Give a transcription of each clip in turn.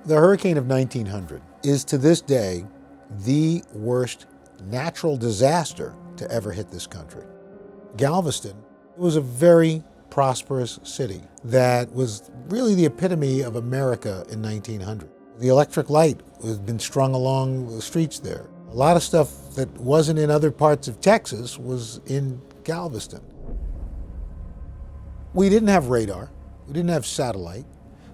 The hurricane of 1900 is to this day the worst natural disaster to ever hit this country. Galveston was a very prosperous city that was really the epitome of America in 1900. The electric light had been strung along the streets there. A lot of stuff that wasn't in other parts of Texas was in Galveston. We didn't have radar, we didn't have satellite,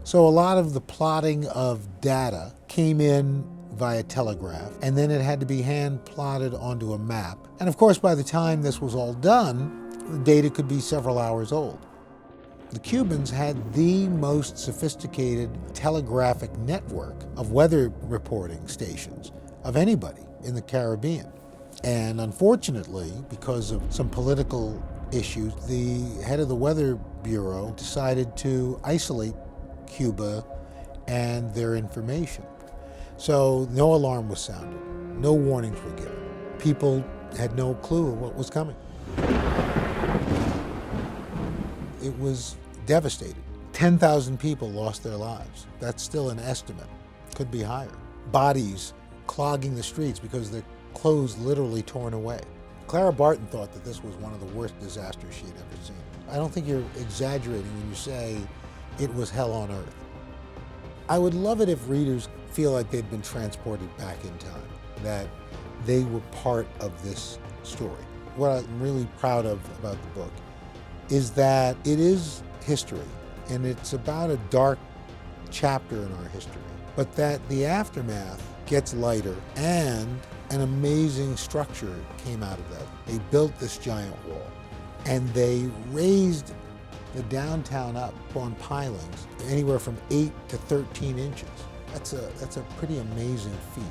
so a lot of the plotting of data came in via telegraph, and then it had to be hand plotted onto a map. And of course, by the time this was all done, the data could be several hours old. The Cubans had the most sophisticated telegraphic network of weather reporting stations of anybody in the Caribbean. And unfortunately, because of some political issues, the head of the Weather Bureau decided to isolate Cuba and their information. So no alarm was sounded, no warnings were given. People had no clue of what was coming. It was devastating. 10,000 people lost their lives. That's still an estimate, could be higher. Bodies clogging the streets because their clothes literally torn away. Clara Barton thought that this was one of the worst disasters she had ever seen. I don't think you're exaggerating when you say it was hell on earth. I would love it if readers feel like they'd been transported back in time, that they were part of this story. What I'm really proud of about the book is that it is history, and it's about a dark chapter in our history, but that the aftermath gets lighter, and an amazing structure came out of that. They built this giant wall, and they raised the downtown up on pilings anywhere from 8 to 13 inches. That's a pretty amazing feat.